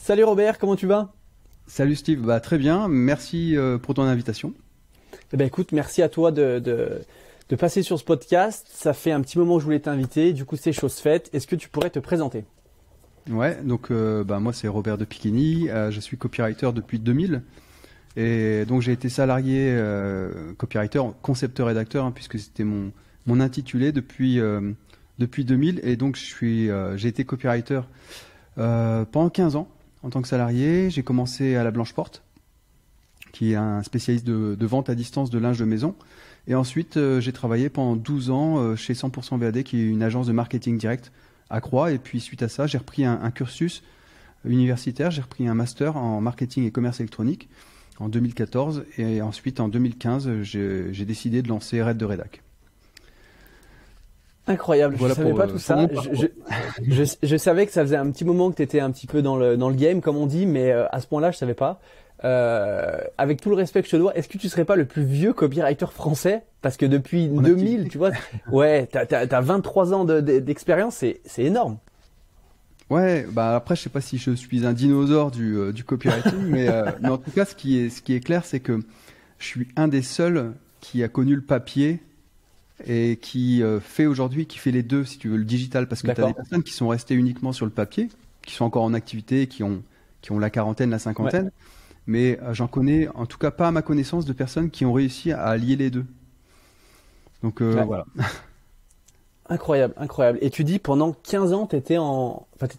Salut Robert, comment tu vas? Salut Steve, bah, très bien, merci pour ton invitation. Eh ben écoute, merci à toi de passer sur ce podcast. Ça fait un petit moment que je voulais t'inviter, du coup c'est chose faite. Est-ce que tu pourrais te présenter? Ouais, donc bah, moi c'est Robert de Piquigny, je suis copywriter depuis 2000 et donc j'ai été salarié copywriter, concepteur-rédacteur hein, puisque c'était mon intitulé depuis 2000 et donc j'ai été copywriter pendant 15 ans en tant que salarié. J'ai commencé à la Blanche Porte, qui est un spécialiste de vente à distance de linge de maison. Et ensuite, j'ai travaillé pendant 12 ans chez 100% VAD, qui est une agence de marketing direct à Croix. Et puis, suite à ça, j'ai repris un cursus universitaire. J'ai repris un master en marketing et commerce électronique en 2014. Et ensuite, en 2015, j'ai décidé de lancer Red de Rédac. Incroyable, Voilà je savais pour, pas tout pour ça. mon Je, parcours. je savais que ça faisait un petit moment que tu étais un petit peu dans le game, comme on dit, mais à ce point-là, je savais pas. Avec tout le respect que je te dois, est-ce que tu serais pas le plus vieux copywriter français? Parce que depuis En 2000, activité. tu vois, ouais, t'as 23 ans d'expérience, c'est énorme. Ouais, bah après, je sais pas si je suis un dinosaure du copywriting, mais en tout cas, ce qui est clair, c'est que je suis un des seuls qui a connu le papier et qui fait les deux, si tu veux, le digital, parce que tu as des D'accord. personnes qui sont restées uniquement sur le papier, qui sont encore en activité, qui ont la quarantaine, la Ouais. cinquantaine, mais j'en connais, en tout cas pas à ma connaissance, de personnes qui ont réussi à allier les deux. Donc Ouais. voilà. Incroyable, incroyable. Et tu dis pendant 15 ans, t'étais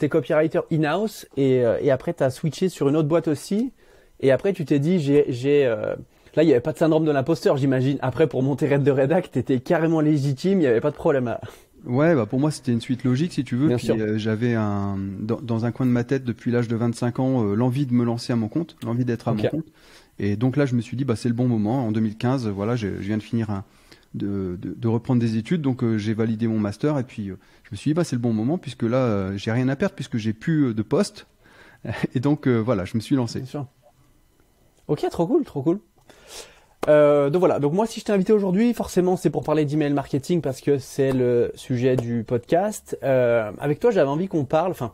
copywriter in-house et après t'as switché sur une autre boîte aussi. Et après tu t'es dit, là il n'y avait pas de syndrome de l'imposteur, j'imagine. Après pour monter Red de Redac, t'étais carrément légitime, il n'y avait pas de problème là. Ouais, bah pour moi c'était une suite logique si tu veux. Bien Puis sûr. j'avais dans un coin de ma tête depuis l'âge de 25 ans l'envie de me lancer à mon compte, l'envie d'être à mon Ok. compte. Et donc là je me suis dit bah c'est le bon moment. En 2015, voilà, je viens de finir de reprendre des études, donc j'ai validé mon master et puis je me suis dit bah c'est le bon moment puisque là j'ai rien à perdre puisque j'ai plus de poste et donc voilà je me suis lancé. Bien sûr. Ok, trop cool, trop cool. Donc voilà, donc moi si je t'ai invité aujourd'hui, forcément c'est pour parler d'email marketing parce que c'est le sujet du podcast. Avec toi j'avais envie qu'on parle, enfin,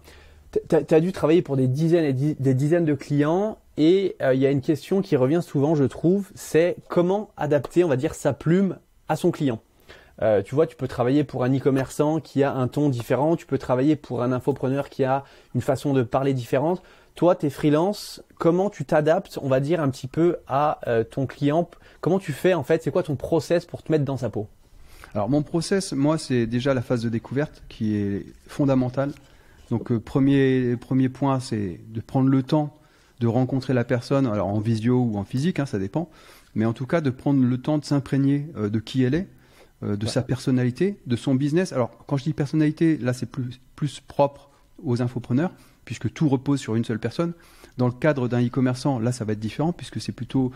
t'as dû travailler pour des dizaines et des dizaines de clients et il y a une question qui revient souvent je trouve, c'est comment adapter on va dire sa plume à son client. Tu vois, tu peux travailler pour un e-commerçant qui a un ton différent, tu peux travailler pour un infopreneur qui a une façon de parler différente. Toi, t'es freelance, comment tu t'adaptes, on va dire, un petit peu à ton client? Comment tu fais en fait? C'est quoi ton process pour te mettre dans sa peau? Alors mon process, moi c'est déjà la phase de découverte qui est fondamentale. Donc premier point c'est de prendre le temps de rencontrer la personne, alors en visio ou en physique, hein, ça dépend. Mais en tout cas de prendre le temps de s'imprégner de qui elle est, de Ouais, sa personnalité, de son business. Alors, quand je dis personnalité, là, c'est plus propre aux infopreneurs, puisque tout repose sur une seule personne. Dans le cadre d'un e-commerçant, là, ça va être différent, puisque c'est plutôt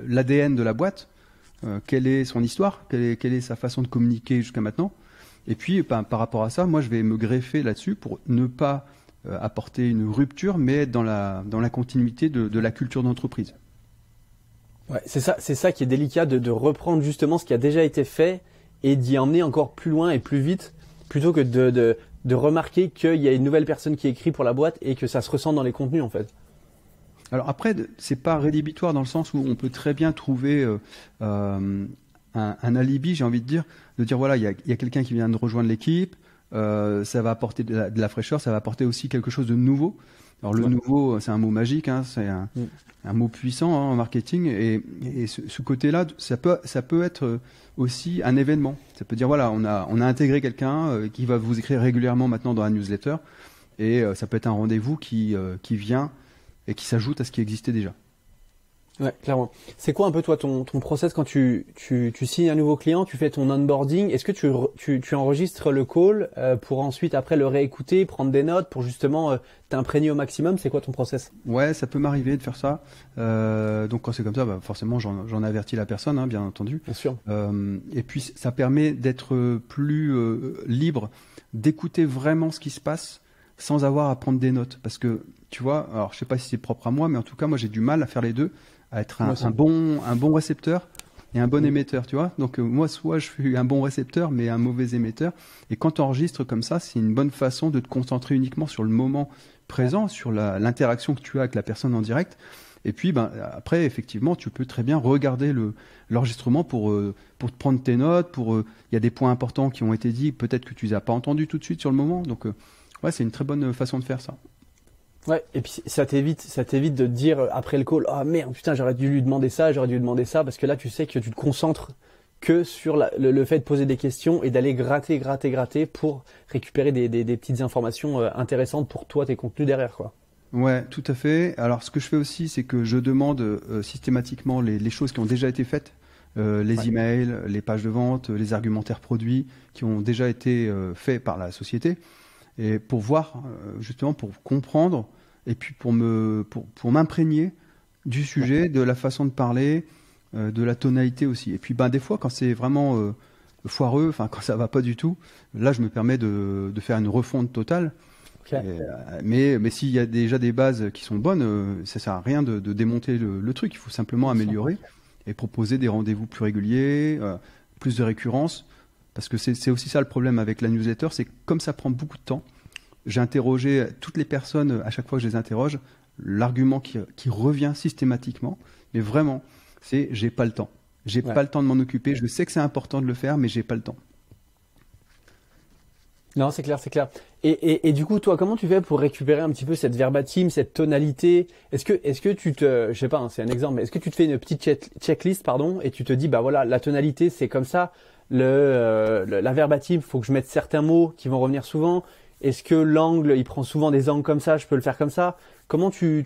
l'ADN de la boîte. Quelle est son histoire, quelle est sa façon de communiquer jusqu'à maintenant. Et puis, ben, par rapport à ça, moi, je vais me greffer là-dessus pour ne pas apporter une rupture, mais être dans la continuité de la culture d'entreprise. ouais, c'est ça qui est délicat de reprendre justement ce qui a déjà été fait et d'y emmener encore plus loin et plus vite, plutôt que de remarquer qu'il y a une nouvelle personne qui écrit pour la boîte et que ça se ressent dans les contenus en fait. Alors après, c'est pas rédhibitoire dans le sens où on peut très bien trouver un alibi, j'ai envie de dire voilà, il y a quelqu'un qui vient de rejoindre l'équipe, ça va apporter de la fraîcheur, ça va apporter aussi quelque chose de nouveau. Alors le Ouais. nouveau, c'est un mot magique, hein, c'est Mm. un mot puissant hein, en marketing, et ce côté-là, ça peut être aussi un événement. Ça peut dire voilà, on a intégré quelqu'un qui va vous écrire régulièrement maintenant dans la newsletter, et ça peut être un rendez-vous qui vient et qui s'ajoute à ce qui existait déjà. Ouais, clairement. C'est quoi un peu toi ton process quand tu signes un nouveau client, tu fais ton onboarding, est-ce que tu enregistres le call pour ensuite après le réécouter, prendre des notes pour justement t'imprégner au maximum, c'est quoi ton process? Ouais, ça peut m'arriver de faire ça. Donc quand c'est comme ça, bah, forcément j'en avertis la personne, hein, bien entendu. Bien sûr. Et puis ça permet d'être plus libre, d'écouter vraiment ce qui se passe sans avoir à prendre des notes. Parce que tu vois, alors je sais pas si c'est propre à moi, mais en tout cas moi j'ai du mal à faire les deux, à être Moi aussi. un bon récepteur et un bon émetteur, tu vois. Donc moi, soit je suis un bon récepteur, mais un mauvais émetteur. Et quand tu enregistres comme ça, c'est une bonne façon de te concentrer uniquement sur le moment présent, sur l'interaction que tu as avec la personne en direct. Et puis, après, effectivement, tu peux très bien regarder l'enregistrement pour te prendre tes notes. Il y a des points importants qui ont été dits, peut-être que tu les as pas entendus tout de suite sur le moment. Donc, ouais, c'est une très bonne façon de faire ça. Ouais, et puis ça t'évite de te dire après le call, ah merde, putain, j'aurais dû lui demander ça, parce que là, tu sais que tu te concentres que sur le fait de poser des questions et d'aller gratter pour récupérer des petites informations intéressantes pour toi, tes contenus derrière, quoi. Ouais, tout à fait. Alors, ce que je fais aussi, c'est que je demande systématiquement les choses qui ont déjà été faites, les emails, les pages de vente, les argumentaires produits qui ont déjà été faits par la société, et pour voir, justement, pour comprendre, et puis pour m'imprégner du sujet, de la façon de parler, de la tonalité aussi. Et puis, des fois, quand c'est vraiment foireux, enfin, quand ça va pas du tout, là, je me permets de faire une refonte totale. Okay. Mais s'il y a déjà des bases qui sont bonnes, ça sert à rien de démonter le truc. Il faut simplement améliorer et proposer des rendez-vous plus réguliers, plus de récurrence. Parce que c'est aussi ça le problème avec la newsletter, c'est que comme ça prend beaucoup de temps, j'ai interrogé toutes les personnes, à chaque fois que je les interroge, l'argument qui revient systématiquement, mais vraiment, c'est j'ai pas le temps. J'ai pas le temps de m'en occuper. Je sais que c'est important de le faire, mais j'ai pas le temps. Non, c'est clair. Et du coup, toi, comment tu fais pour récupérer un petit peu cette verbatim, cette tonalité? Est-ce que tu je sais pas, hein, c'est un exemple, mais est-ce que tu te fais une petite checklist, et tu te dis, voilà, la tonalité, c'est comme ça, la verbatim, faut que je mette certains mots qui vont revenir souvent. Est-ce que l'angle, il prend souvent des angles comme ça, je peux le faire comme ça? Comment tu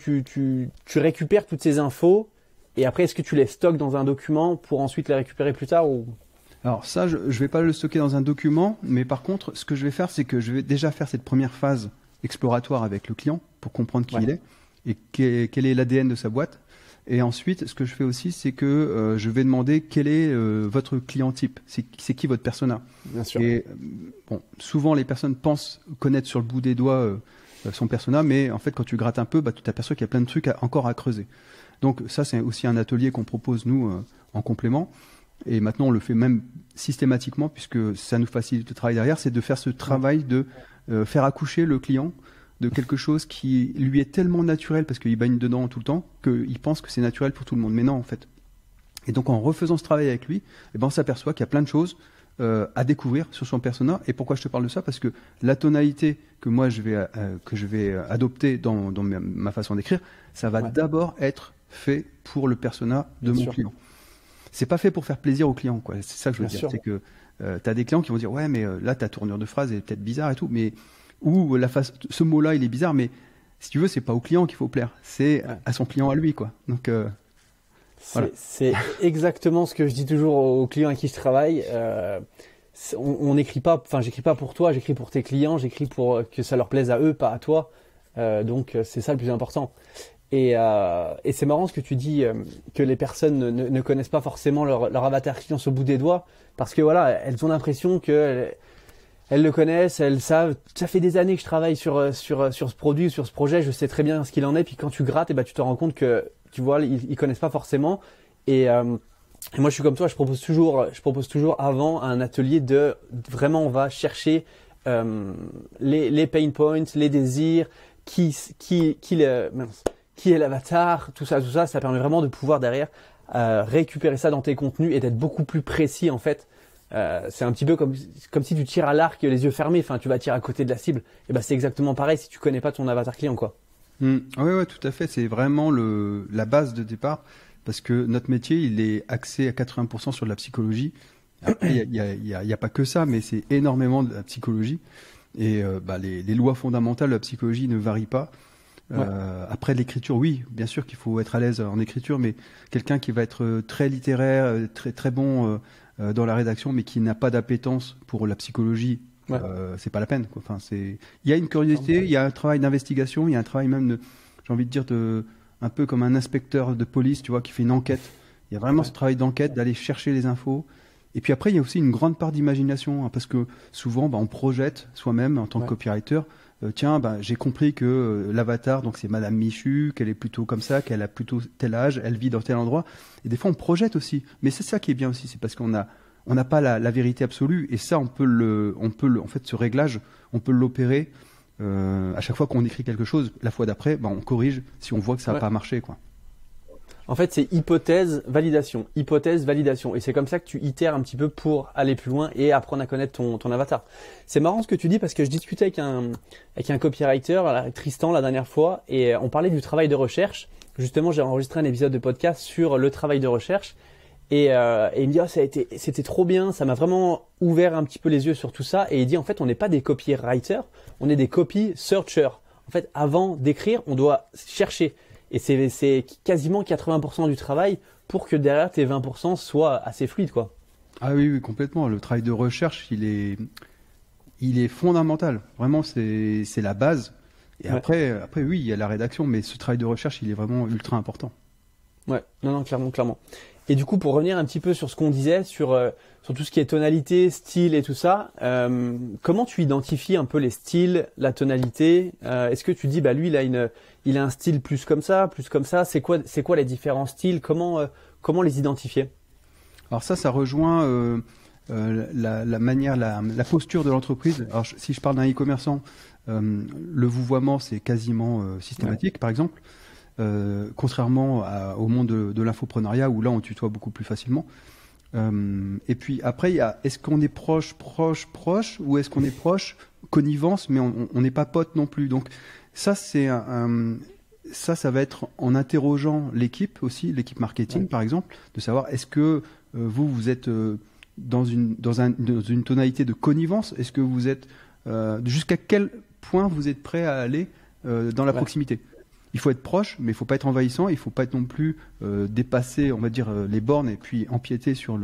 récupères toutes ces infos, et après, est-ce que tu les stockes dans un document pour ensuite les récupérer plus tard ou... Alors ça, je ne vais pas le stocker dans un document, mais par contre, ce que je vais faire, c'est que je vais déjà faire cette première phase exploratoire avec le client pour comprendre qui il est et quel est l'ADN de sa boîte. Et ensuite, ce que je fais aussi, c'est que je vais demander quel est votre client type, c'est qui votre persona. Bien sûr. Et souvent, les personnes pensent connaître sur le bout des doigts son persona, mais en fait, quand tu grattes un peu, tu t'aperçois qu'il y a plein de trucs encore à creuser. Donc ça, c'est aussi un atelier qu'on propose, nous, en complément. Et maintenant, on le fait même systématiquement, puisque ça nous facilite le travail derrière, c'est de faire ce travail de faire accoucher le client de quelque chose qui lui est tellement naturel, parce qu'il baigne dedans tout le temps, qu'il pense que c'est naturel pour tout le monde. Mais non, en fait. Et donc, en refaisant ce travail avec lui, on s'aperçoit qu'il y a plein de choses à découvrir sur son persona. Et pourquoi je te parle de ça? Parce que la tonalité que moi, je vais adopter dans ma façon d'écrire, ça va d'abord être fait pour le persona de mon client. C'est pas fait pour faire plaisir aux clients, quoi. C'est ça que je veux dire. C'est que tu as des clients qui vont dire ouais, mais là ta tournure de phrase est peut-être bizarre et tout, mais ou ce mot-là il est bizarre, mais si tu veux, c'est pas au client qu'il faut plaire, c'est à son client à lui, quoi. Donc voilà. C'est exactement ce que je dis toujours aux clients avec qui je travaille. On n'écrit pas, j'écris pas pour toi, j'écris pour tes clients, j'écris pour que ça leur plaise à eux, pas à toi. Donc c'est ça le plus important. Et c'est marrant ce que tu dis, que les personnes ne connaissent pas forcément leur avatar client sur le bout des doigts, parce que voilà, elles ont l'impression que elles le connaissent, elles savent. Ça fait des années que je travaille sur ce produit, sur ce projet, je sais très bien ce qu'il en est. Puis quand tu grattes, tu te rends compte que tu vois, ils connaissent pas forcément. Et moi, je suis comme toi, je propose toujours avant un atelier de vraiment, on va chercher les pain points, les désirs, qui est l'avatar, tout ça, ça permet vraiment de pouvoir derrière récupérer ça dans tes contenus et d'être beaucoup plus précis en fait. C'est un petit peu comme si tu tires à l'arc les yeux fermés, tu vas tirer à côté de la cible. Et c'est exactement pareil si tu connais pas ton avatar client, quoi. Oui, tout à fait. C'est vraiment la base de départ, parce que notre métier, il est axé à 80% sur de la psychologie. Après, il y a pas que ça, mais c'est énormément de la psychologie. Et les lois fondamentales de la psychologie ne varient pas. Après l'écriture, oui, bien sûr qu'il faut être à l'aise en écriture, mais quelqu'un qui va être très littéraire, très très bon dans la rédaction, mais qui n'a pas d'appétence pour la psychologie, c'est pas la peine, quoi. Il y a une curiosité, il y a un travail d'investigation, il y a un travail même j'ai envie de dire un peu comme un inspecteur de police, tu vois, qui fait une enquête. Il y a vraiment ce travail d'enquête, d'aller chercher les infos. Et puis après, il y a aussi une grande part d'imagination, parce que souvent, on projette soi-même en tant que copywriter tiens, ben, j'ai compris que l'avatar, donc c'est Madame Michu, qu'elle est plutôt comme ça, qu'elle a plutôt tel âge, elle vit dans tel endroit. Et des fois, on projette aussi. Mais c'est ça qui est bien aussi, c'est parce qu'on n'a pas la vérité absolue. Et ça, en fait, ce réglage, on peut l'opérer à chaque fois qu'on écrit quelque chose. La fois d'après, ben, on corrige si on voit que ça n'a pas marché, quoi. En fait, c'est hypothèse, validation. Hypothèse, validation. Et c'est comme ça que tu itères un petit peu pour aller plus loin et apprendre à connaître ton avatar. C'est marrant ce que tu dis parce que je discutais avec un copywriter, Tristan, la dernière fois, et on parlait du travail de recherche. Justement, j'ai enregistré un épisode de podcast sur le travail de recherche. Et il me dit, c'était trop bien, ça m'a vraiment ouvert un petit peu les yeux sur tout ça. Et il dit, en fait, on n'est pas des copywriters, on est des copy searchers. En fait, avant d'écrire, on doit chercher. Et c'est quasiment 80% du travail pour que derrière tes 20% soient assez fluides, quoi. Ah oui, oui, complètement. Le travail de recherche, il est fondamental. Vraiment, c'est la base. Et après, oui, il y a la rédaction, mais ce travail de recherche, il est vraiment ultra important. Ouais, non, clairement, clairement. Et du coup, pour revenir un petit peu sur ce qu'on disait, sur tout ce qui est tonalité, style et tout ça, comment tu identifies un peu les styles, la tonalité? Est-ce que tu dis, bah lui, il a un style plus comme ça, plus comme ça? C'est quoi les différents styles? Comment les identifier? Alors ça rejoint la manière, la posture de l'entreprise. Alors si je parle d'un e-commerçant, le vouvoiement, c'est quasiment systématique, par exemple. Contrairement au monde de l'infopreneuriat où là on tutoie beaucoup plus facilement. Et puis après, il y a est-ce qu'on est proche ou est-ce qu'on est proche, connivence, mais on n'est pas pote non plus. Donc ça, ça va être en interrogeant l'équipe aussi, l'équipe marketing par exemple, de savoir est-ce que vous êtes dans une tonalité de connivence, est-ce que vous êtes jusqu'à quel point vous êtes prêt à aller dans la proximité. Il faut être proche, mais il ne faut pas être envahissant. Il ne faut pas être non plus dépasser, on va dire, les bornes et puis empiéter sur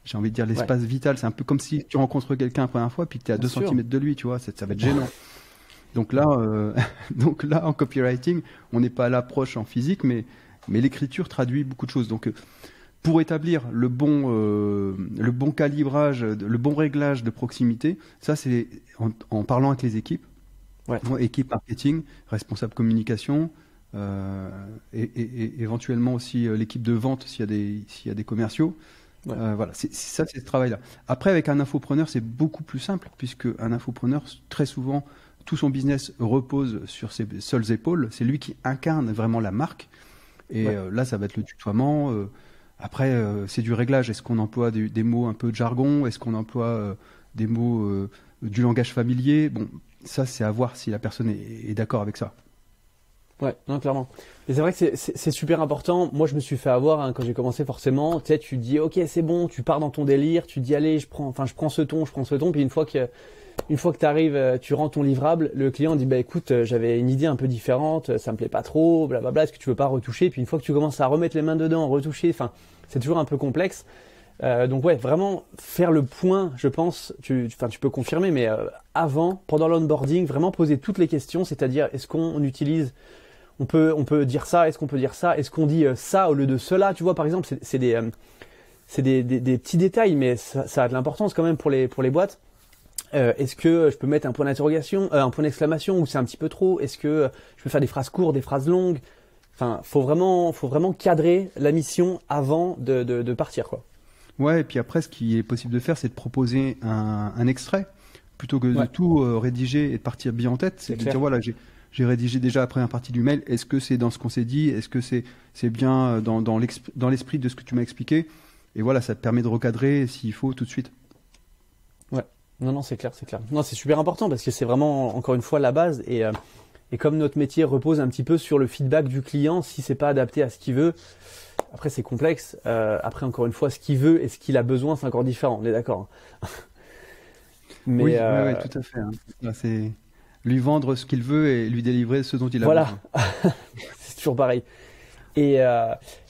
j'ai envie de dire, l'espace vital. C'est un peu comme si tu rencontres quelqu'un la première fois puis que tu es à 2 cm de lui, tu vois. Ça va être gênant. Donc là, en copywriting, on n'est pas là proche en physique, mais l'écriture traduit beaucoup de choses. Donc, pour établir le bon calibrage, le bon réglage de proximité, ça c'est en parlant avec les équipes. Équipe marketing, responsable communication, et éventuellement aussi l'équipe de vente s'il y a des commerciaux. Voilà, c'est ce travail-là. Après, avec un infopreneur, c'est beaucoup plus simple, puisque un infopreneur, très souvent, tout son business repose sur ses seules épaules. C'est lui qui incarne vraiment la marque. Et là, ça va être le tutoiement. Après, c'est du réglage. Est-ce qu'on emploie des mots un peu de jargon? Est-ce qu'on emploie des mots du langage familier? Bon, ça, c'est à voir si la personne est d'accord avec ça. Ouais, non, clairement. Et c'est vrai que c'est super important. Moi, je me suis fait avoir quand j'ai commencé forcément. Tu sais, tu dis, ok, c'est bon, tu pars dans ton délire, tu dis, allez, je prends ce ton, puis une fois que tu arrives, tu rends ton livrable, le client dit, bah écoute, j'avais une idée un peu différente, ça me plaît pas trop, blablabla, est-ce que tu veux pas retoucher? Puis une fois que tu commences à remettre les mains dedans, retoucher, c'est toujours un peu complexe. Donc vraiment faire le point, je pense, tu peux confirmer, mais pendant l'onboarding, vraiment poser toutes les questions, c'est-à-dire est-ce qu'on utilise, on peut dire ça, est-ce qu'on peut dire ça, est-ce qu'on dit ça au lieu de cela, tu vois, par exemple, c'est des petits détails, mais ça a de l'importance quand même pour les boîtes. Est-ce que je peux mettre un point d'interrogation, un point d'exclamation, ou c'est un petit peu trop? Est-ce que je peux faire des phrases courtes, des phrases longues? Enfin, faut vraiment cadrer la mission avant de partir, quoi. Ouais, et puis après, ce qui est possible de faire, c'est de proposer un extrait, plutôt que de tout rédiger et de partir bien en tête. C'est de dire, voilà, j'ai rédigé déjà la première partie du mail, est-ce que c'est dans ce qu'on s'est dit? Est-ce que c'est bien dans l'esprit de ce que tu m'as expliqué? Et voilà, ça te permet de recadrer s'il faut tout de suite. Ouais, non, c'est clair. Non, c'est super important parce que c'est vraiment, encore une fois, la base. Et comme notre métier repose un petit peu sur le feedback du client, si c'est pas adapté à ce qu'il veut, après c'est complexe. Après, encore une fois, ce qu'il veut et ce qu'il a besoin, c'est encore différent. On est d'accord. Mais oui, tout à fait. Hein. Là, c'est lui vendre ce qu'il veut et lui délivrer ce dont il a besoin. Voilà, c'est toujours pareil. Et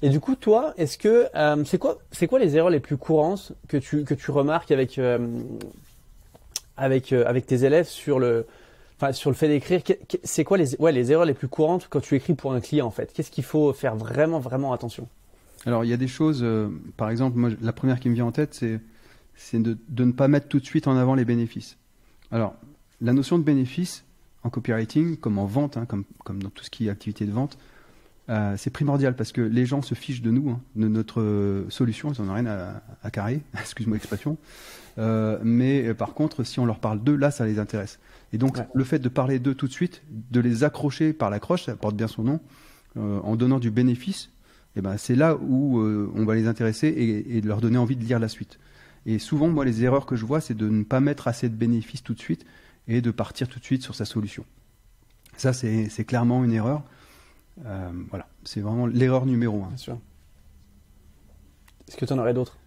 du coup, toi, est-ce que c'est quoi les erreurs les plus courantes que tu remarques avec tes élèves sur le fait d'écrire? C'est quoi les erreurs les plus courantes quand tu écris pour un client en fait? Qu'est-ce qu'il faut faire vraiment vraiment attention? Alors, il y a des choses, par exemple, moi, la première qui me vient en tête, c'est de ne pas mettre tout de suite en avant les bénéfices. Alors, la notion de bénéfice, en copywriting, comme en vente, hein, comme dans tout ce qui est activité de vente, c'est primordial parce que les gens se fichent de nous, hein, de notre solution, ils n'en ont rien à carrer, excuse-moi l'expression. Mais par contre, si on leur parle d'eux, là, ça les intéresse. Et donc, le fait de parler d'eux tout de suite, de les accrocher par l'accroche, ça porte bien son nom, en donnant du bénéfice, eh ben, c'est là où on va les intéresser et de leur donner envie de lire la suite. Et souvent, moi, les erreurs que je vois, c'est de ne pas mettre assez de bénéfices tout de suite et de partir tout de suite sur sa solution. Ça, c'est clairement une erreur. Voilà, c'est vraiment l'erreur numéro 1. Bien sûr. Est-ce que tu en aurais d'autres?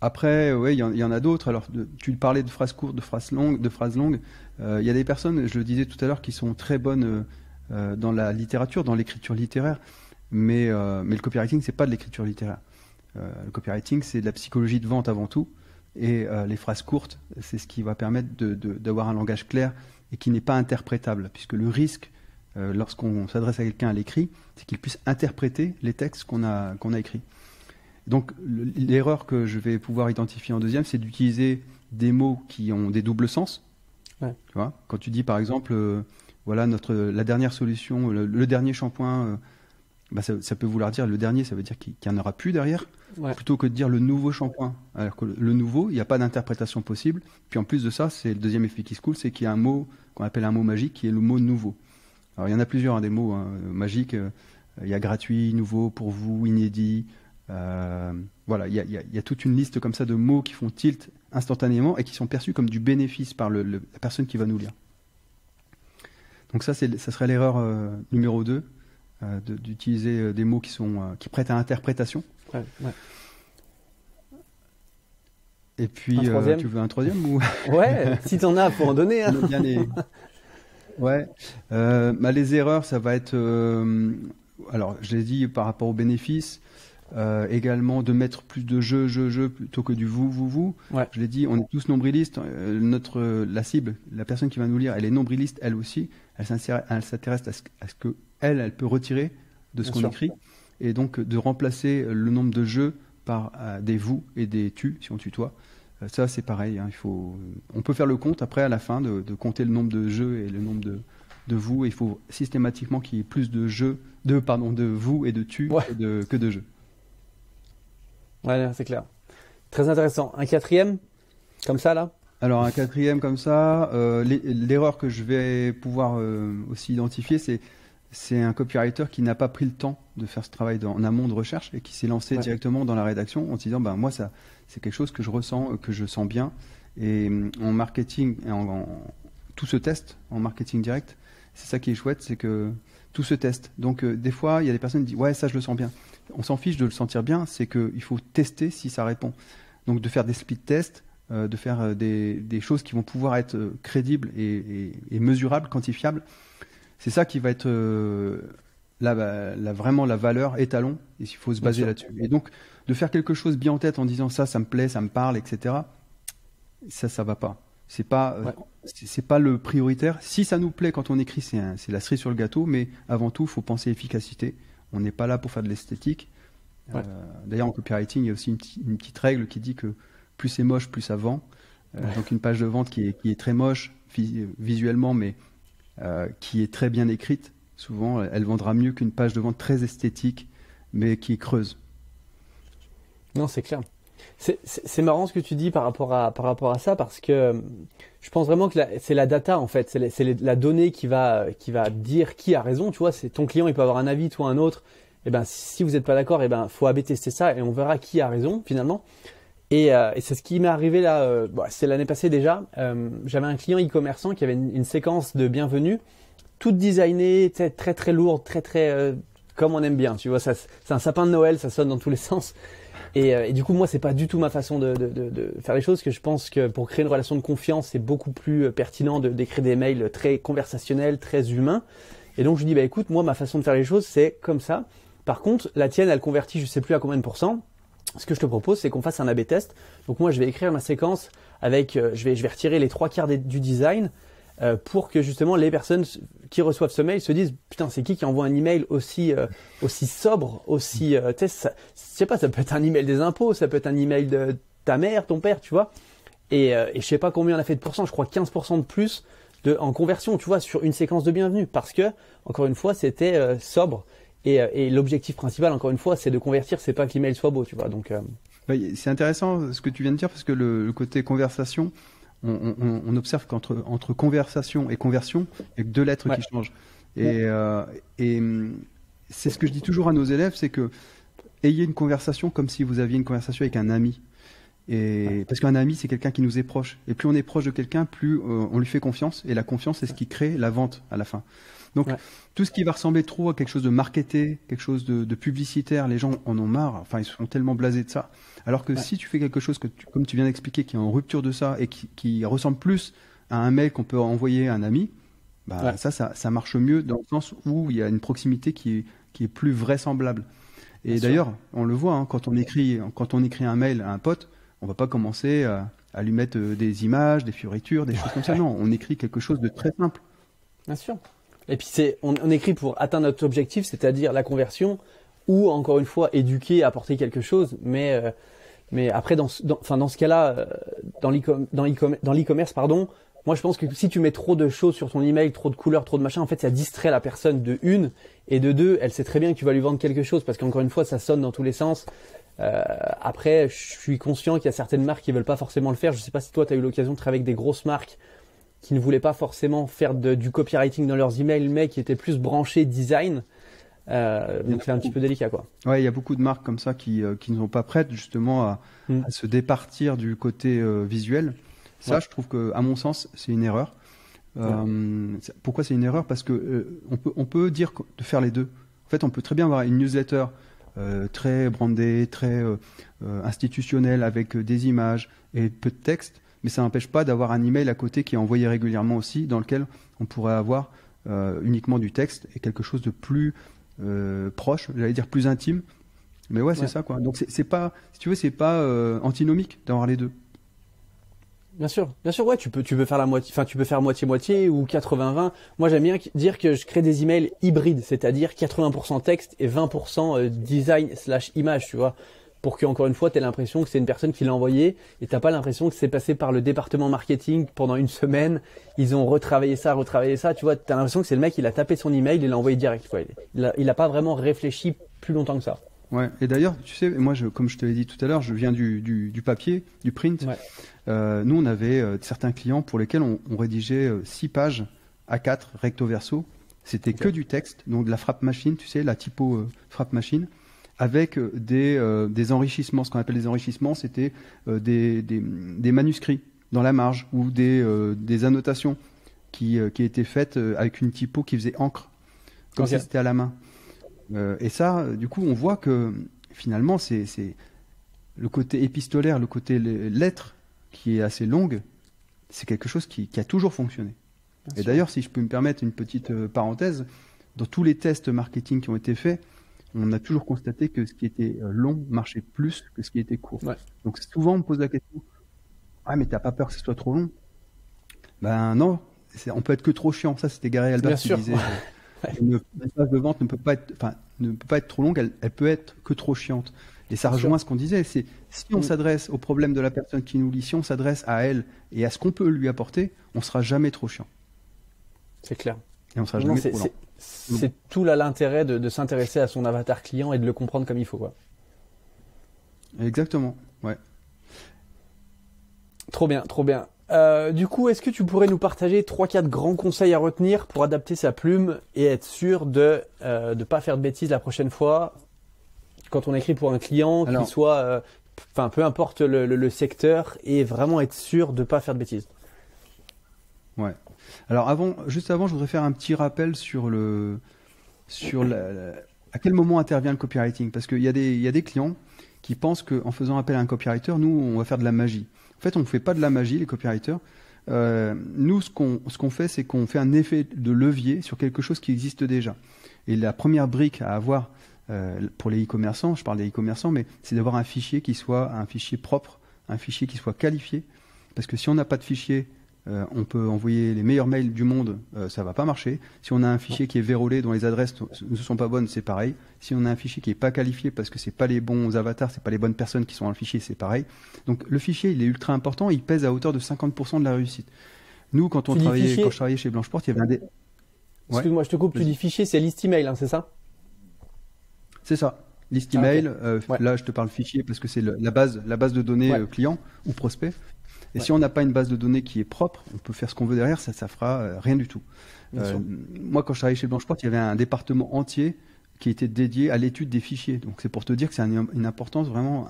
Après, oui, il y en a d'autres. Alors, tu parlais de phrases courtes, de phrases longues. Il y a des personnes, je le disais tout à l'heure, qui sont très bonnes dans la littérature, dans l'écriture littéraire. Mais le copywriting, c'est pas de l'écriture littéraire. Le copywriting, c'est de la psychologie de vente avant tout. Et les phrases courtes, c'est ce qui va permettre d'avoir un langage clair et qui n'est pas interprétable. Puisque le risque, lorsqu'on s'adresse à quelqu'un à l'écrit, c'est qu'il puisse interpréter les textes qu'on a écrits. Donc l'erreur que je vais pouvoir identifier en deuxième, c'est d'utiliser des mots qui ont des doubles sens. Ouais. Tu vois, quand tu dis par exemple, voilà la dernière solution, le dernier shampoing, bah ça peut vouloir dire le dernier, ça veut dire qu'il n'y en aura plus derrière, plutôt que de dire le nouveau shampoing. Alors que le nouveau, il n'y a pas d'interprétation possible. Puis en plus de ça, c'est le deuxième effet qui se coule, c'est qu'il y a un mot qu'on appelle un mot magique, qui est le mot nouveau. Alors il y en a plusieurs, hein, des mots magiques. Il y a gratuit, nouveau, pour vous, inédit. Voilà, il y a toute une liste comme ça de mots qui font tilt instantanément et qui sont perçus comme du bénéfice par la personne qui va nous lire. Donc ça serait l'erreur numéro 2, d'utiliser des mots qui prêtent à interprétation. Ouais. Et puis, tu veux un troisième ou... Ouais, si t'en as, faut en donner. Hein. Ouais. Les erreurs, ça va être... alors, je l'ai dit par rapport aux bénéfices. Également de mettre plus de je plutôt que du vous. Ouais. Je l'ai dit, on est tous nombrilistes. La cible, la personne qui va nous lire, elle est nombriliste elle aussi. Elle s'intéresse à ce que elle peut retirer de ce qu'on écrit. Et donc de remplacer le nombre de je par des vous et des tu, si on tutoie. Ça, c'est pareil. Hein, on peut faire le compte après, à la fin, de compter le nombre de je et le nombre de vous. Il faut systématiquement qu'il y ait plus de de vous et de tu que de je. Ouais, c'est clair. Très intéressant. Un quatrième, comme ça, là? Alors, un quatrième, comme ça, l'erreur que je vais pouvoir aussi identifier, c'est un copywriter qui n'a pas pris le temps de faire ce travail en amont de recherche et qui s'est lancé directement dans la rédaction en se disant, moi, ça, c'est quelque chose que je ressens, que je sens bien. Et en marketing, tout se teste en marketing direct. C'est ça qui est chouette, c'est que tout se teste. Donc, des fois, il y a des personnes qui disent, ouais, ça, je le sens bien. On s'en fiche de le sentir bien, c'est qu'il faut tester si ça répond. Donc de faire des split tests, de faire des choses qui vont pouvoir être crédibles et mesurables, quantifiables. C'est ça qui va être vraiment la valeur étalon, et il faut se baser là-dessus. Et donc de faire quelque chose bien en tête en disant ça me plaît, ça me parle, etc. Ça va pas. C'est pas le prioritaire. Si ça nous plaît quand on écrit, c'est la cerise sur le gâteau, mais avant tout, il faut penser efficacité. On n'est pas là pour faire de l'esthétique. D'ailleurs, en copywriting, il y a aussi une petite règle qui dit que plus c'est moche, plus ça vend. Donc une page de vente qui est très moche visuellement, mais qui est très bien écrite, souvent, elle vendra mieux qu'une page de vente très esthétique, mais qui est creuse. Non, c'est clair. C'est marrant ce que tu dis par rapport à ça, parce que je pense vraiment que c'est la data, en fait, c'est la donnée qui va dire qui a raison. Tu vois, c'est ton client, il peut avoir un avis, toi un autre. Et ben si vous n'êtes pas d'accord, et ben faut A/B tester ça et on verra qui a raison finalement. Et c'est ce qui m'est arrivé là. C'est l'année passée déjà. J'avais un client e-commerçant qui avait une séquence de bienvenue toute designée, très très lourde, très comme on aime bien. Tu vois, c'est un sapin de Noël, ça sonne dans tous les sens. Et du coup, moi, c'est pas du tout ma façon de faire les choses, que je pense que pour créer une relation de confiance, c'est beaucoup plus pertinent d'écrire des mails très conversationnels, très humains. Et donc, je lui dis, écoute, moi, ma façon de faire les choses, c'est comme ça. Par contre, la tienne, elle convertit, je sais plus à combien de pourcents. Ce que je te propose, c'est qu'on fasse un A/B test. Donc, moi, je vais écrire ma séquence avec, je vais retirer les 3/4 du design, pour que justement les personnes qui reçoivent ce mail se disent putain, c'est qui envoie un email aussi sobre, aussi je sais pas, ça peut être un email des impôts, ça peut être un email de ta mère, ton père, tu vois, et je sais pas combien on a fait de pourcents, je crois 15% de plus en conversion, tu vois, sur une séquence de bienvenue, parce que encore une fois, c'était sobre et l'objectif principal, encore une fois, c'est de convertir, c'est pas que l'email soit beau, tu vois. Donc c'est intéressant ce que tu viens de dire parce que le côté conversation, on observe qu'entre conversation et conversion, il y a que 2 lettres qui changent. Et c'est ce que je dis toujours à nos élèves, c'est que ayez une conversation comme si vous aviez une conversation avec un ami. Parce qu'un ami, c'est quelqu'un qui nous est proche. Et plus on est proche de quelqu'un, plus on lui fait confiance. Et la confiance, c'est ce qui crée la vente à la fin. Donc, tout ce qui va ressembler trop à quelque chose de marketé, quelque chose de publicitaire, les gens en ont marre. Enfin, ils sont tellement blasés de ça. Alors que si tu fais quelque chose comme tu viens d'expliquer, qui est en rupture de ça et qui ressemble plus à un mail qu'on peut envoyer à un ami, ça marche mieux dans le sens où il y a une proximité qui est plus vraisemblable. Et d'ailleurs, on le voit, hein, quand on écrit un mail à un pote, on va pas commencer à lui mettre des images, des fioritures, des choses comme ça. Non, on écrit quelque chose de très simple. Bien sûr. Et puis on écrit pour atteindre notre objectif, c'est-à-dire la conversion, ou encore une fois éduquer, apporter quelque chose. Mais après dans ce cas-là, dans l'e-commerce, pardon, moi je pense que si tu mets trop de choses sur ton email, trop de couleurs, trop de machin, en fait ça distrait la personne de une, et de deux, elle sait très bien que tu vas lui vendre quelque chose parce qu'encore une fois ça sonne dans tous les sens. Après, je suis conscient qu'il y a certaines marques qui veulent pas forcément le faire. Je sais pas si toi tu as eu l'occasion de travailler avec des grosses marques qui ne voulaient pas forcément faire du copywriting dans leurs emails, mais qui étaient plus branchés design. Donc c'est un petit peu délicat, quoi. Ouais, il y a beaucoup de marques comme ça qui ne sont pas prêtes justement à se départir du côté visuel. Ça, je trouve que, à mon sens, c'est une erreur. Pourquoi c'est une erreur? Parce que on peut dire de faire les deux. En fait, on peut très bien avoir une newsletter très brandée, très institutionnelle, avec des images et peu de texte, mais ça n'empêche pas d'avoir un email à côté qui est envoyé régulièrement aussi, dans lequel on pourrait avoir uniquement du texte et quelque chose de plus proche, j'allais dire plus intime. Mais c'est ça, quoi. Donc c'est pas, si tu veux, c'est pas antinomique d'avoir les deux. Bien sûr, ouais, tu peux faire la moitié, enfin tu peux faire moitié-moitié ou 80-20. Moi j'aime bien dire que je crée des emails hybrides, c'est-à-dire 80% texte et 20% design/image, tu vois, pour que encore une fois tu aies l'impression que c'est une personne qui l'a envoyé et t'as pas l'impression que c'est passé par le département marketing pendant une semaine, ils ont retravaillé ça, tu vois, t'as l'impression que c'est le mec, il a tapé son email, il l'a envoyé direct, quoi. Il a pas vraiment réfléchi plus longtemps que ça. Ouais, et d'ailleurs, tu sais, moi, comme je te l'ai dit tout à l'heure, je viens du papier, du print. Nous, on avait certains clients pour lesquels on rédigeait 6 pages A4 recto verso. C'était que du texte, donc de la frappe machine, tu sais, la typo frappe machine, avec des enrichissements. Ce qu'on appelle des enrichissements, c'était des manuscrits dans la marge ou des annotations qui étaient faites avec une typo qui faisait encre, comme si c'était à la main. Et ça, du coup, on voit que finalement, c'est le côté épistolaire, le côté lettre qui est assez longue, c'est quelque chose qui a toujours fonctionné. Et d'ailleurs, si je peux me permettre une petite parenthèse, dans tous les tests marketing qui ont été faits, on a toujours constaté que ce qui était long marchait plus que ce qui était court. Donc souvent, on me pose la question, ah mais t'as pas peur que ce soit trop long? Ben non, on peut être que trop chiant. Ça, c'était Gary Albert qui disait. Une page de vente ne peut pas être trop longue, elle peut être que trop chiante. Et ça rejoint ce qu'on disait, c'est si on s'adresse au problème de la personne qui nous lit, si on s'adresse à elle et à ce qu'on peut lui apporter, on sera jamais trop chiant. C'est clair. Et on sera jamais trop lent. C'est tout là l'intérêt de s'intéresser à son avatar client et de le comprendre comme il faut, quoi. Exactement, ouais. Trop bien, trop bien. Du coup, est-ce que tu pourrais nous partager 3-4 grands conseils à retenir pour adapter sa plume et être sûr de pas faire de bêtises la prochaine fois quand on écrit pour un client, qu'il soit, peu importe le secteur, et vraiment être sûr de pas faire de bêtises. Ouais. Alors juste avant, je voudrais faire un petit rappel à quel moment intervient le copywriting, parce qu'il y a des clients qui pensent qu'en faisant appel à un copywriter, nous, on va faire de la magie. En fait, on ne fait pas de la magie, les copywriters. Nous, ce qu'on fait, c'est qu'on fait un effet de levier sur quelque chose qui existe déjà. Et la première brique à avoir pour les e-commerçants, je parle des e-commerçants, mais c'est d'avoir un fichier qui soit un fichier propre, un fichier qui soit qualifié. Parce que si on n'a pas de fichier, on peut envoyer les meilleurs mails du monde, ça va pas marcher. Si on a un fichier qui est vérolé, dont les adresses ne sont pas bonnes, c'est pareil. Si on a un fichier qui est pas qualifié parce que c'est pas les bons avatars, c'est pas les bonnes personnes qui sont dans le fichier, c'est pareil. Donc le fichier, il est ultra important, il pèse à hauteur de 50% de la réussite. Nous, quand Tu dis fichier. quand je travaillais chez Blanche Porte, il y avait un Ouais, Excuse-moi, je te coupe. Tu vas-y. dis fichier, c'est liste email, hein, c'est ça? C'est ça. Liste Ah, ok. email. Ouais. Là, je te parle fichier parce que c'est la base de données Ouais. client ou prospect. Et Ouais. si on n'a pas une base de données qui est propre, on peut faire ce qu'on veut derrière, ça fera rien du tout. Bien sûr. Moi, quand je travaillais chez Blanche Porte, il y avait un département entier qui était dédié à l'étude des fichiers. Donc, c'est pour te dire que c'est une importance vraiment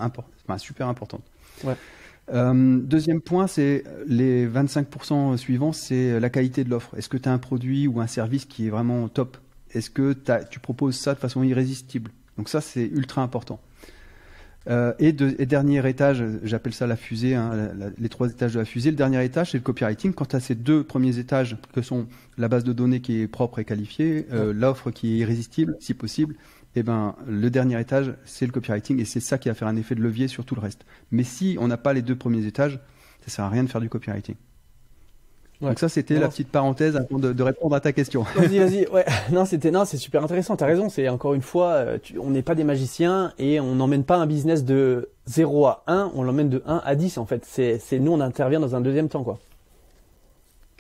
super importante. Ouais. Deuxième point, c'est les 25% suivants, c'est la qualité de l'offre. Est-ce que tu as un produit ou un service qui est vraiment top? Est-ce que tu proposes ça de façon irrésistible? Donc ça, c'est ultra important. Et dernier étage, j'appelle ça la fusée, hein, les 3 étages de la fusée. Le dernier étage, c'est le copywriting. Quand tu as ces 2 premiers étages, que sont la base de données qui est propre et qualifiée, l'offre qui est irrésistible, si possible, eh ben, le dernier étage, c'est le copywriting. Et c'est ça qui va faire un effet de levier sur tout le reste. Mais si on n'a pas les 2 premiers étages, ça sert à rien de faire du copywriting. Ouais. Donc ça, c'était Non, la petite parenthèse avant de répondre à ta question. Vas-y. Ouais. Non, c'est super intéressant. T'as raison. C'est encore une fois, on n'est pas des magiciens et on n'emmène pas un business de 0 à 1. On l'emmène de 1 à 10, en fait. C'est nous, on intervient dans un deuxième temps, quoi.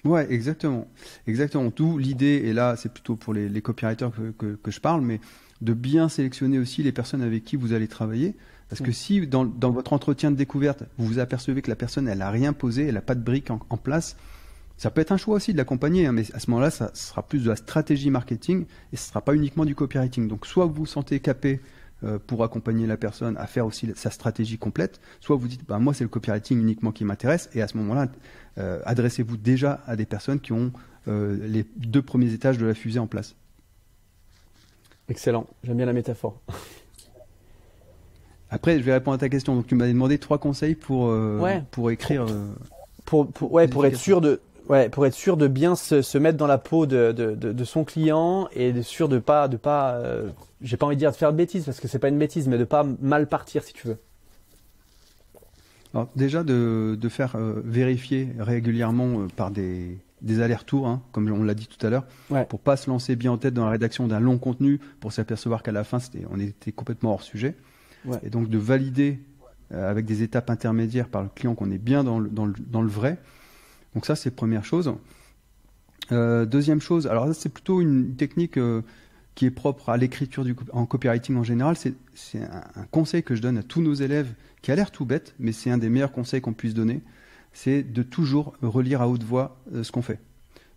Ouais, exactement. Exactement. D'où l'idée, et là, c'est plutôt pour les copywriters que je parle, mais de bien sélectionner aussi les personnes avec qui vous allez travailler. Parce que si dans votre entretien de découverte, vous vous apercevez que la personne, elle a rien posé, elle n'a pas de briques en place, ça peut être un choix aussi de l'accompagner, hein, mais à ce moment-là, ça sera plus de la stratégie marketing et ce ne sera pas uniquement du copywriting. Donc, soit vous vous sentez capé pour accompagner la personne à faire aussi sa stratégie complète, soit vous dites, bah, moi, c'est le copywriting uniquement qui m'intéresse, et à ce moment-là, adressez-vous déjà à des personnes qui ont les 2 premiers étages de la fusée en place. Excellent. J'aime bien la métaphore. Après, je vais répondre à ta question. Donc, tu m'avais demandé 3 conseils Ouais. pour écrire. Pour être sûr de bien se mettre dans la peau de son client et de sûr de pas, j'ai pas envie de dire de faire de bêtises parce que c'est pas une bêtise, mais de pas mal partir si tu veux. Alors, déjà, de faire vérifier régulièrement par des allers-retours, hein, comme on l'a dit tout à l'heure, Ouais. pour pas se lancer bien en tête dans la rédaction d'un long contenu, pour s'apercevoir qu'à la fin, on était complètement hors sujet. Ouais. Et donc, de valider avec des étapes intermédiaires par le client qu'on est bien dans le vrai. Donc ça, c'est première chose. Deuxième chose, alors là, c'est plutôt une technique qui est propre à l'écriture en copywriting en général. C'est un conseil que je donne à tous nos élèves qui a l'air tout bête, mais c'est un des meilleurs conseils qu'on puisse donner. C'est de toujours relire à haute voix ce qu'on fait.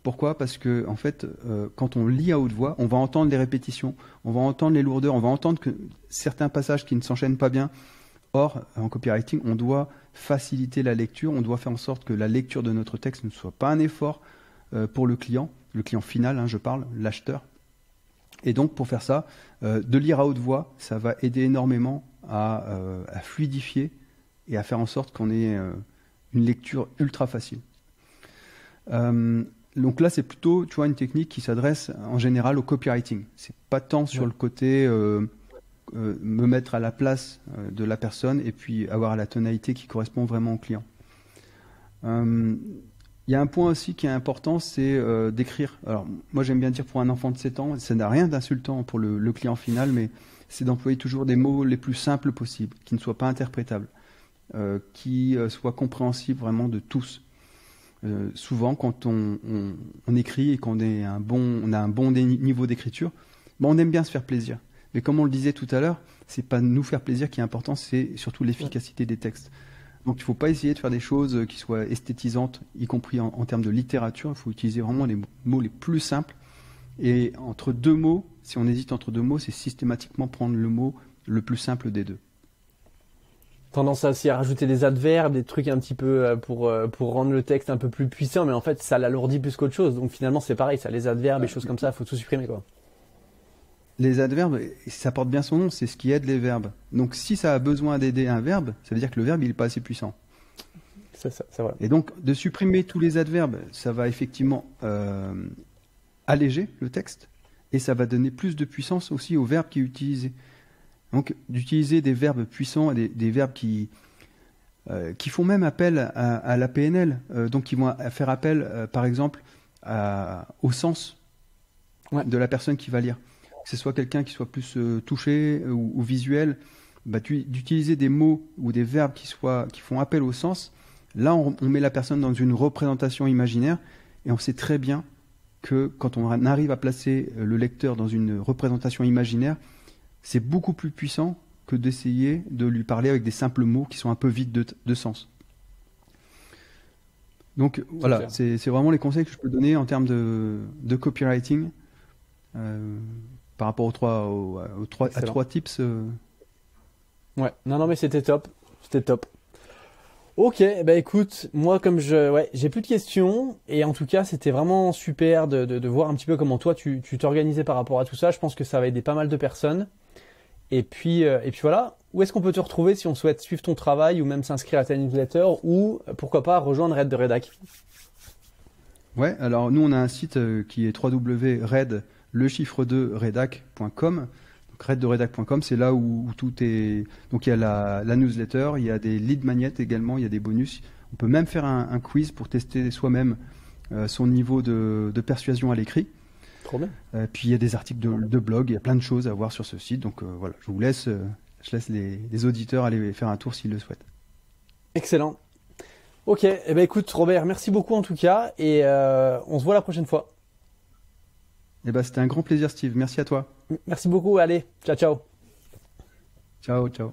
Pourquoi? Parce que en fait, quand on lit à haute voix, on va entendre les répétitions, on va entendre les lourdeurs, on va entendre que certains passages qui ne s'enchaînent pas bien. Or, en copywriting, on doit faciliter la lecture, on doit faire en sorte que la lecture de notre texte ne soit pas un effort pour le client final, hein, je parle, l'acheteur. Et donc, pour faire ça, de lire à haute voix, ça va aider énormément à fluidifier et à faire en sorte qu'on ait une lecture ultra facile. Donc là, c'est plutôt, tu vois, une technique qui s'adresse en général au copywriting. C'est pas tant sur le côté me mettre à la place de la personne et puis avoir la tonalité qui correspond vraiment au client. Il y a un point aussi qui est important, c'est d'écrire. Alors, moi, j'aime bien dire pour un enfant de 7 ans, ça n'a rien d'insultant pour le client final, mais c'est d'employer toujours des mots les plus simples possibles, qui ne soient pas interprétables, qui soient compréhensibles vraiment de tous. Souvent, quand on écrit et qu'on a un bon niveau d'écriture, on aime bien se faire plaisir. Mais comme on le disait tout à l'heure, c'est pas nous faire plaisir qui est important, c'est surtout l'efficacité des textes. Donc il ne faut pas essayer de faire des choses qui soient esthétisantes, y compris en termes de littérature. Il faut utiliser vraiment les mots les plus simples. Et entre 2 mots, si on hésite entre 2 mots, c'est systématiquement prendre le mot le plus simple des 2. Tendance aussi à rajouter des adverbes, des trucs un petit peu pour rendre le texte un peu plus puissant, mais en fait ça l'alourdit plus qu'autre chose. Donc finalement c'est pareil, ça les adverbes et choses comme ça, il faut tout supprimer quoi. Les adverbes, ça porte bien son nom, c'est ce qui aide les verbes. Donc si ça a besoin d'aider un verbe, ça veut dire que le verbe il n'est pas assez puissant. C'est vrai. Et donc de supprimer tous les adverbes, ça va effectivement alléger le texte et ça va donner plus de puissance aussi au verbe qui est utilisé. Donc d'utiliser des verbes puissants, des verbes qui font même appel à la PNL, donc qui vont faire appel par exemple au sens de la personne qui va lire. Que ce soit quelqu'un qui soit plus touché ou visuel, d'utiliser des mots ou des verbes qui font appel au sens, Là, on met la personne dans une représentation imaginaire et on sait très bien que quand on arrive à placer le lecteur dans une représentation imaginaire, c'est beaucoup plus puissant que d'essayer de lui parler avec des simples mots qui sont un peu vides de sens. Donc voilà, c'est vraiment les conseils que je peux donner en termes de copywriting par rapport à trois tips. Ouais, non, mais c'était top. C'était top. Ok, bah écoute, moi comme j'ai plus de questions et en tout cas c'était vraiment super de voir un petit peu comment toi tu t'organisais par rapport à tout ça. Je pense que ça va aider pas mal de personnes. Et puis voilà, où est-ce qu'on peut te retrouver si on souhaite suivre ton travail ou même s'inscrire à ta newsletter ou pourquoi pas rejoindre Red de Redac? Ouais, alors nous on a un site qui est www.red2redac.com. Redderedac.com, c'est là où tout est. Donc il y a la newsletter, il y a des lead magnets également, il y a des bonus. On peut même faire un quiz pour tester soi-même son niveau de persuasion à l'écrit. Trop bien. Puis il y a des articles de blog, il y a plein de choses à voir sur ce site. Donc voilà, je laisse les auditeurs aller faire un tour s'ils le souhaitent. Excellent. Ok, eh ben écoute Robert, merci beaucoup en tout cas et on se voit la prochaine fois. Eh ben, c'était un grand plaisir Steve, merci à toi. Merci beaucoup, allez, ciao ciao. Ciao, ciao.